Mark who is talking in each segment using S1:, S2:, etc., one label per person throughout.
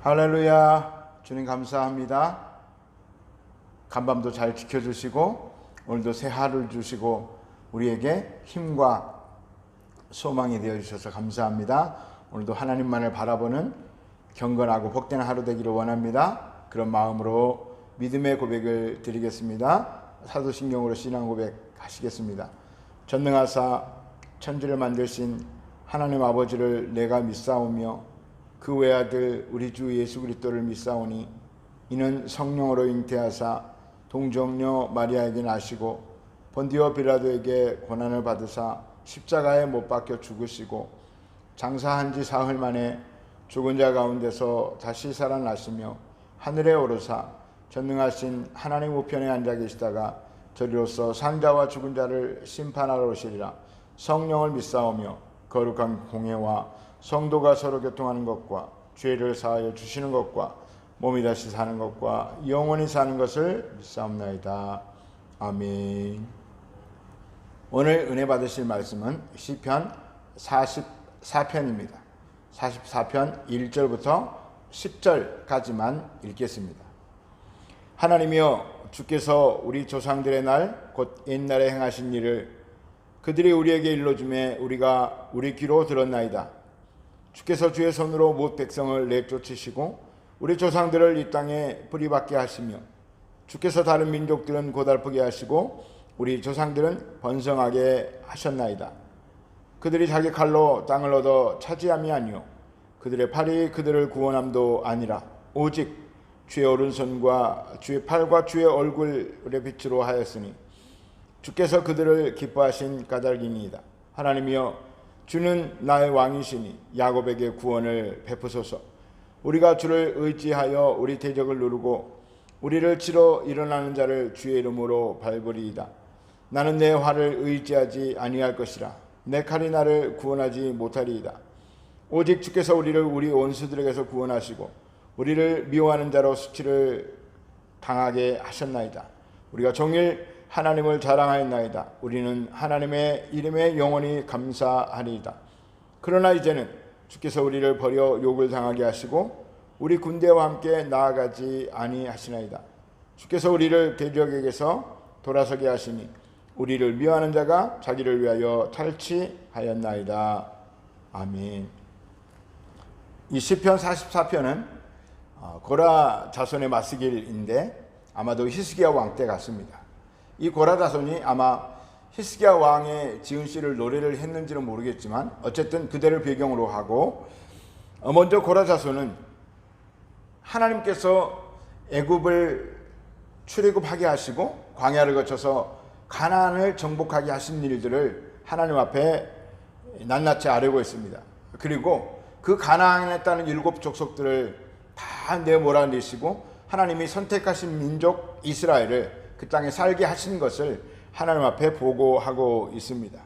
S1: 할렐루야. 주님 감사합니다. 간밤도 잘 지켜주시고 오늘도 새 하루를 주시고 우리에게 힘과 소망이 되어주셔서 감사합니다. 오늘도 하나님만을 바라보는 경건하고 복된 하루 되기를 원합니다. 그런 마음으로 믿음의 고백을 드리겠습니다. 사도신경으로 신앙 고백 하시겠습니다. 전능하사 천지를 만드신 하나님 아버지를 내가 믿사오며 그 외아들 우리 주 예수 그리스도를 믿사오니 이는 성령으로 잉태하사 동정녀 마리아에게 나시고 본디오 빌라도에게 고난을 받으사 십자가에 못 박혀 죽으시고 장사한 지 사흘 만에 죽은 자 가운데서 다시 살아나시며 하늘에 오르사 전능하신 하나님 우편에 앉아 계시다가 저리로서 산자와 죽은 자를 심판하러 오시리라. 성령을 믿사오며 거룩한 공회와 성도가 서로 교통하는 것과 죄를 사하여 주시는 것과 몸이 다시 사는 것과 영원히 사는 것을 믿사옵나이다. 아멘. 오늘 은혜 받으실 말씀은 시편 44편입니다. 44편 1절부터 10절까지만 읽겠습니다. 하나님이여, 주께서 우리 조상들의 날 곧 옛날에 행하신 일을 그들이 우리에게 일러주매 우리가 우리 귀로 들었나이다. 주께서 주의 손으로 못 백성을 내쫓으시고 우리 조상들을 이 땅에 뿌리박게 하시며 주께서 다른 민족들은 고달프게 하시고 우리 조상들은 번성하게 하셨나이다. 그들이 자기 칼로 땅을 얻어 차지함이 아니요 그들의 팔이 그들을 구원함도 아니라 오직 주의 오른손과 주의 팔과 주의 얼굴의 빛으로 하였으니 주께서 그들을 기뻐하신 까닭이니이다. 하나님이여, 주는 나의 왕이시니 야곱에게 구원을 베푸소서. 우리가 주를 의지하여 우리 대적을 누르고 우리를 치러 일어나는 자를 주의 이름으로 밟으리이다. 나는 내 활을 의지하지 아니할 것이라. 내 칼이 나를 구원하지 못하리이다. 오직 주께서 우리를 우리 원수들에게서 구원하시고 우리를 미워하는 자로 수치를 당하게 하셨나이다. 우리가 종일 하나님을 자랑하였나이다. 우리는 하나님의 이름에 영원히 감사하리이다. 그러나 이제는 주께서 우리를 버려 욕을 당하게 하시고 우리 군대와 함께 나아가지 아니하시나이다. 주께서 우리를 대적에게서 돌아서게 하시니 우리를 미워하는 자가 자기를 위하여 탈취하였나이다. 아멘. 이 시편 44편은 고라 자손의 마스길인데 아마도 히스기야 왕 때 같습니다. 이 고라 자손이 아마 히스기야 왕의 지은 씨를 노래를 했는지는 모르겠지만 어쨌든 그대를 배경으로 하고 먼저 고라 자손은 하나님께서 애굽을 출애굽하게 하시고 광야를 거쳐서 가나안을 정복하게 하신 일들을 하나님 앞에 낱낱이 아뢰고 있습니다. 그리고 그 가나안에 따른 7 족속들을 다 내몰아내시고 하나님이 선택하신 민족 이스라엘을 그 땅에 살게 하신 것을 하나님 앞에 보고하고 있습니다.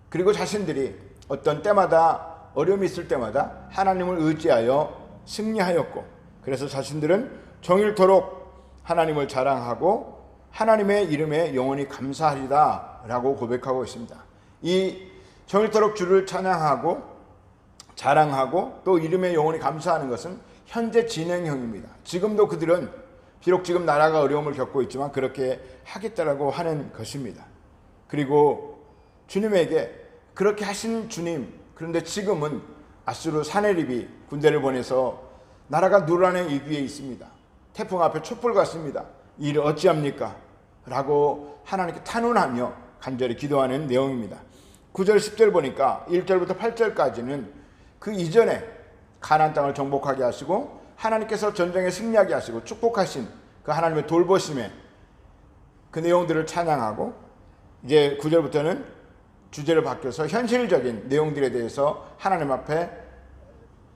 S1: 그리고 자신들이 어떤 때마다 어려움이 있을 때마다 하나님을 의지하여 승리하였고 그래서 자신들은 종일토록 하나님을 자랑하고 하나님의 이름에 영원히 감사하리다 라고 고백하고 있습니다. 이 종일토록 주를 찬양하고 자랑하고 또 이름에 영원히 감사하는 것은 현재 진행형입니다. 지금도 그들은 비록 지금 나라가 어려움을 겪고 있지만 그렇게 하겠다라고 하는 것입니다. 그리고 주님에게 그렇게 하신 주님, 그런데 지금은 아수르 사네립이 군대를 보내서 나라가 누란의 위기에 있습니다. 태풍 앞에 촛불 같습니다. 이 일을 어찌합니까? 라고 하나님께 탄원하며 간절히 기도하는 내용입니다. 9절 10절 보니까 1절부터 8절까지는 그 이전에 가나안 땅을 정복하게 하시고 하나님께서 전쟁에 승리하게 하시고 축복하신 그 하나님의 돌보심에 그 내용들을 찬양하고 이제 9절부터는 주제를 바뀌어서 현실적인 내용들에 대해서 하나님 앞에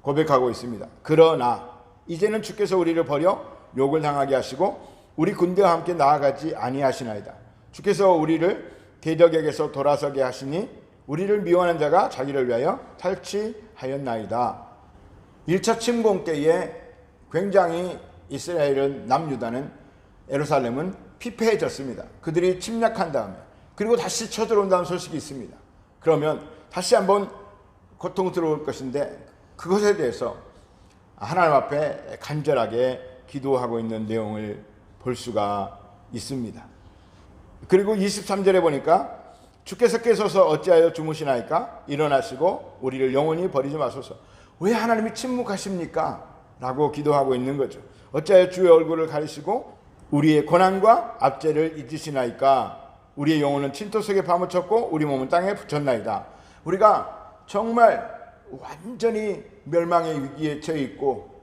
S1: 고백하고 있습니다. 그러나 이제는 주께서 우리를 버려 욕을 당하게 하시고 우리 군대와 함께 나아가지 아니하시나이다. 주께서 우리를 대적에게서 돌아서게 하시니 우리를 미워하는 자가 자기를 위하여 탈취하였나이다. 1차 침공 때에 굉장히 이스라엘은, 남유다는, 예루살렘은 피폐해졌습니다. 그들이 침략한 다음에, 그리고 다시 쳐들어온다는 소식이 있습니다. 그러면 다시 한번 고통스러울 것인데 그것에 대해서 하나님 앞에 간절하게 기도하고 있는 내용을 볼 수가 있습니다. 그리고 23절에 보니까 주께서 깨서서 어찌하여 주무시나이까? 일어나시고 우리를 영원히 버리지 마소서. 왜 하나님이 침묵하십니까? 라고 기도하고 있는 거죠. 어찌하여 주의 얼굴을 가리시고 우리의 고난과 압제를 잊으시나이까? 우리의 영혼은 침토 속에 파묻혔고 우리 몸은 땅에 붙였나이다. 우리가 정말 완전히 멸망의 위기에 처해 있고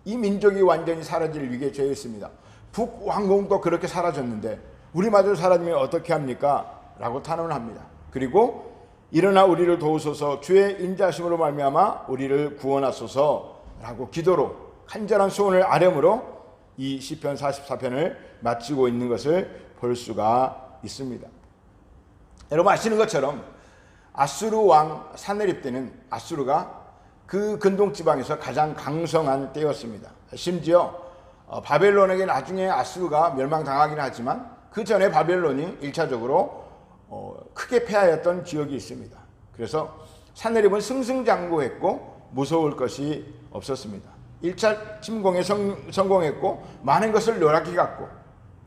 S1: 이 민족이 완전히 사라질 위기에 처해 있습니다. 북왕국도 그렇게 사라졌는데 우리마저 사라지면 어떻게 합니까? 라고 탄원을 합니다. 그리고 일어나 우리를 도우소서, 주의 인자하심으로 말미암아 우리를 구원하소서 라고 기도로 간절한 소원을 아뢰므로 이 시편 44편을 마치고 있는 것을 볼 수가 있습니다. 여러분 아시는 것처럼 아수르 왕 사네립 때는 아수르가 그 근동지방에서 가장 강성한 때였습니다. 심지어 바벨론에게 나중에 아수르가 멸망당하긴 하지만 그 전에 바벨론이 1차적으로 크게 패하였던 기억이 있습니다. 그래서 사네립은 승승장구했고 무서울 것이 없었습니다. 1차 침공에 성공했고 많은 것을 노랗게 갖고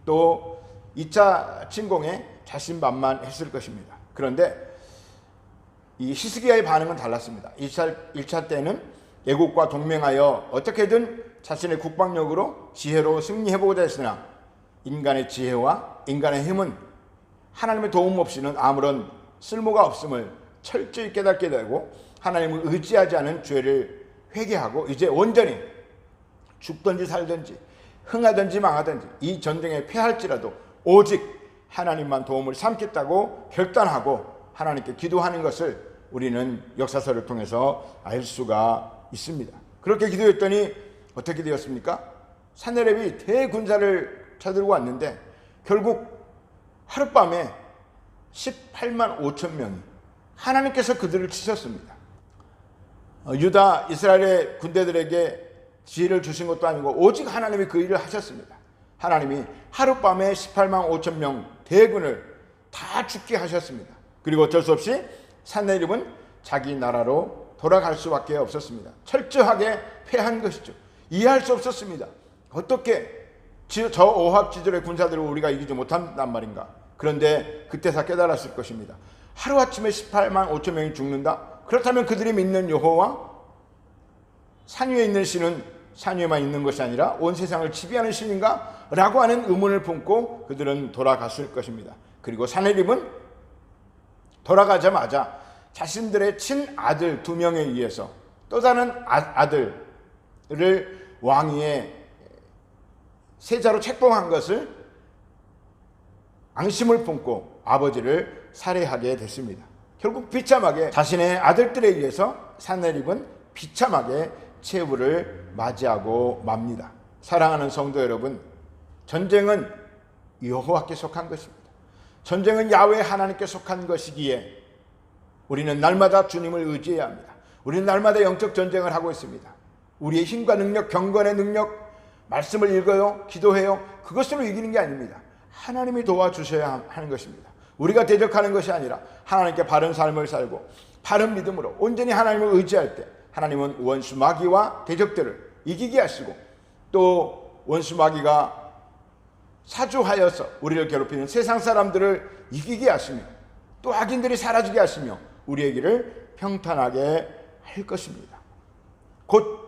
S1: 또 2차 침공에 자신만만했을 것입니다. 그런데 이 히스기야의 반응은 달랐습니다. 1차 때는 애국과 동맹하여 어떻게든 자신의 국방력으로 지혜로 승리해보고자 했으나 인간의 지혜와 인간의 힘은 하나님의 도움 없이는 아무런 쓸모가 없음을 철저히 깨닫게 되고 하나님을 의지하지 않은 죄를 회개하고 이제 온전히 죽든지 살든지 흥하든지 망하든지 이 전쟁에 패할지라도 오직 하나님만 도움을 삼겠다고 결단하고 하나님께 기도하는 것을 우리는 역사서를 통해서 알 수가 있습니다. 그렇게 기도했더니 어떻게 되었습니까? 사네립이 대군사를 쳐들고 왔는데 결국 하룻밤에 18만 5천 명이 하나님께서 그들을 치셨습니다. 유다 이스라엘의 군대들에게 지혜를 주신 것도 아니고 오직 하나님이 그 일을 하셨습니다. 하나님이 하룻밤에 18만 5천 명 대군을 다 죽게 하셨습니다. 그리고 어쩔 수 없이 사네립은 자기 나라로 돌아갈 수밖에 없었습니다. 철저하게 패한 것이죠. 이해할 수 없었습니다. 어떻게 저 오합지졸의 군사들을 우리가 이기지 못한단 말인가. 그런데 그때서 깨달았을 것입니다. 하루아침에 18만 5천 명이 죽는다? 그렇다면 그들이 믿는 여호와, 산 위에 있는 신은 산 위에만 있는 것이 아니라 온 세상을 지배하는 신인가? 라고 하는 의문을 품고 그들은 돌아갔을 것입니다. 그리고 사네립은 돌아가자마자 자신들의 친아들 2명에 의해서 또 다른 아들을 왕위의 세자로 책봉한 것을 앙심을 품고 아버지를 살해하게 됐습니다. 결국 비참하게 자신의 아들들에 의해서 사네립은 비참하게 최후를 맞이하고 맙니다. 사랑하는 성도 여러분, 전쟁은 여호와께 속한 것입니다. 전쟁은 야훼 하나님께 속한 것이기에 우리는 날마다 주님을 의지해야 합니다. 우리는 날마다 영적 전쟁을 하고 있습니다. 우리의 힘과 능력, 경건의 능력, 말씀을 읽어요, 기도해요. 그것으로 이기는 게 아닙니다. 하나님이 도와주셔야 하는 것입니다. 우리가 대적하는 것이 아니라 하나님께 바른 삶을 살고 바른 믿음으로 온전히 하나님을 의지할 때 하나님은 원수 마귀와 대적들을 이기게 하시고 또 원수 마귀가 사주하여서 우리를 괴롭히는 세상 사람들을 이기게 하시며 또 악인들이 사라지게 하시며 우리의 길을 평탄하게 할 것입니다. 곧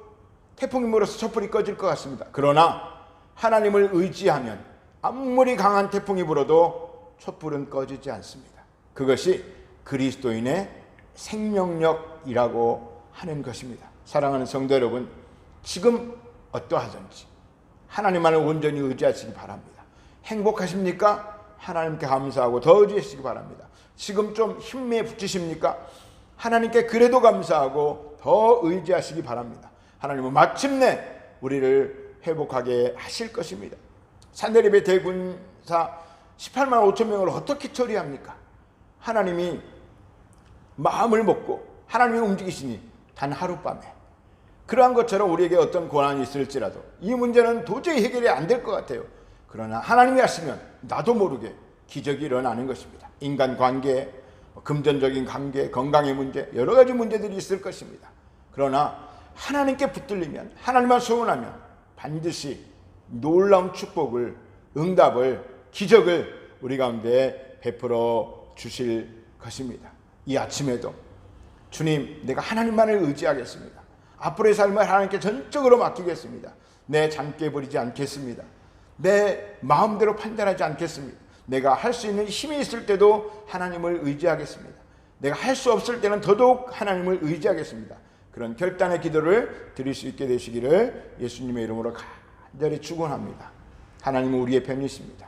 S1: 태풍이 불어서 촛불이 꺼질 것 같습니다. 그러나 하나님을 의지하면 아무리 강한 태풍이 불어도 촛불은 꺼지지 않습니다. 그것이 그리스도인의 생명력이라고 하는 것입니다. 사랑하는 성도 여러분, 지금 어떠하든지 하나님만을 온전히 의지하시기 바랍니다. 행복하십니까? 하나님께 감사하고 더 의지하시기 바랍니다. 지금 좀 힘에 붙이십니까? 하나님께 그래도 감사하고 더 의지하시기 바랍니다. 하나님은 마침내 우리를 회복하게 하실 것입니다. 산헤립의 대군사 18만 5천 명을 어떻게 처리합니까? 하나님이 마음을 먹고 하나님이 움직이시니 단 하룻밤에. 그러한 것처럼 우리에게 어떤 고난이 있을지라도 이 문제는 도저히 해결이 안 될 것 같아요. 그러나 하나님이 하시면 나도 모르게 기적이 일어나는 것입니다. 인간관계, 금전적인 관계, 건강의 문제, 여러 가지 문제들이 있을 것입니다. 그러나 하나님께 붙들리면, 하나님만 소원하면 반드시 놀라운 축복을, 응답을, 기적을 우리 가운데 베풀어 주실 것입니다. 이 아침에도 주님, 내가 하나님만을 의지하겠습니다. 앞으로의 삶을 하나님께 전적으로 맡기겠습니다. 내 잠깨 버리지 않겠습니다. 내 마음대로 판단하지 않겠습니다. 내가 할 수 있는 힘이 있을 때도 하나님을 의지하겠습니다. 내가 할 수 없을 때는 더더욱 하나님을 의지하겠습니다. 그런 결단의 기도를 드릴 수 있게 되시기를 예수님의 이름으로 간절히 축원합니다. 하나님은 우리의 편이십니다.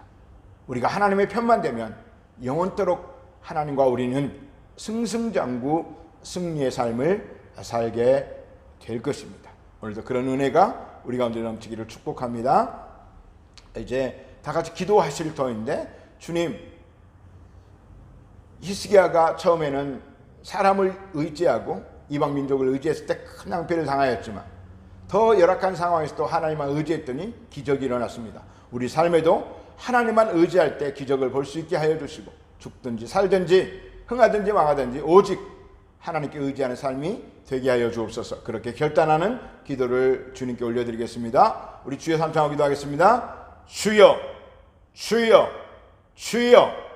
S1: 우리가 하나님의 편만 되면 영원토록 하나님과 우리는 승승장구 승리의 삶을 살게 될 것입니다. 오늘도 그런 은혜가 우리 가운데 넘치기를 축복합니다. 이제 다 같이 기도하실 터인데, 주님, 히스기야가 처음에는 사람을 의지하고 이방 민족을 의지했을 때 큰 낭패를 당하였지만 더 열악한 상황에서도 하나님만 의지했더니 기적이 일어났습니다. 우리 삶에도 하나님만 의지할 때 기적을 볼 수 있게 하여 주시고, 죽든지 살든지 흥하든지 망하든지 오직 하나님께 의지하는 삶이 되게 하여 주옵소서. 그렇게 결단하는 기도를 주님께 올려드리겠습니다. 우리 주여 삼창하고 기도하겠습니다. 주여, 주여, 주여.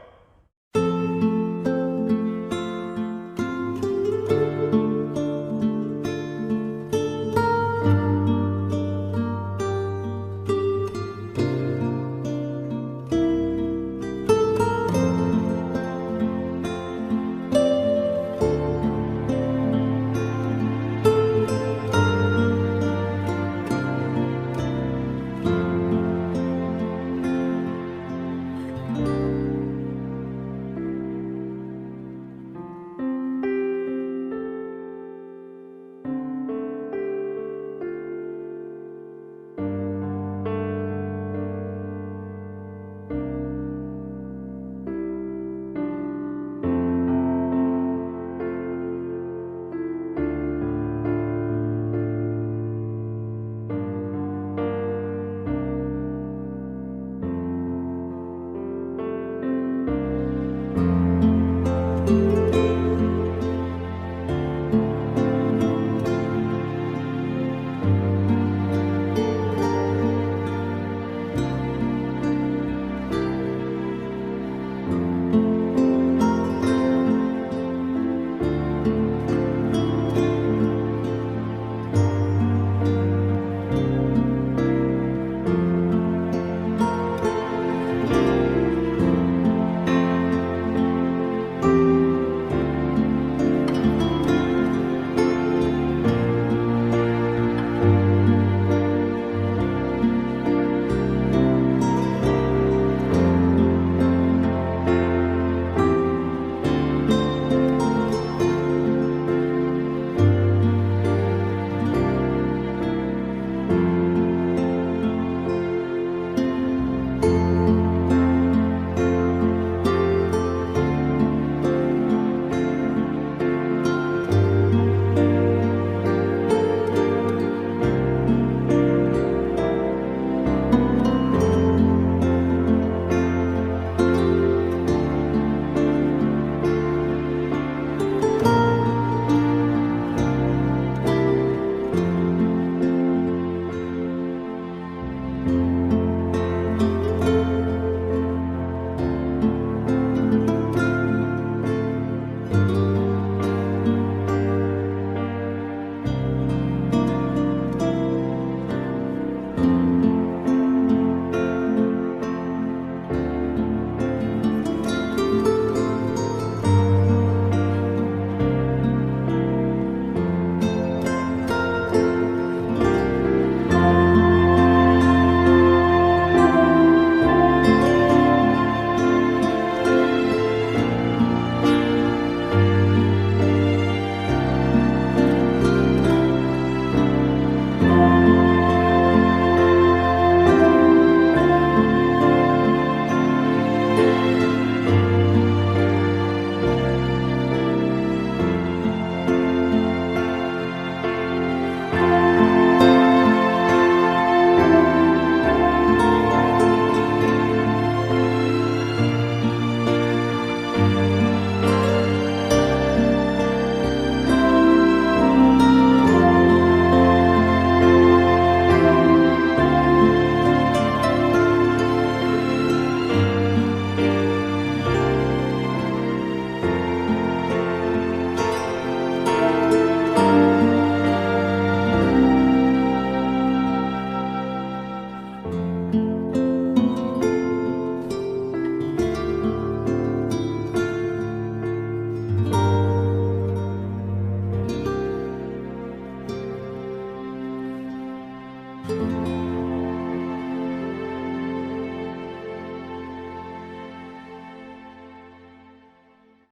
S1: 주시옵소서.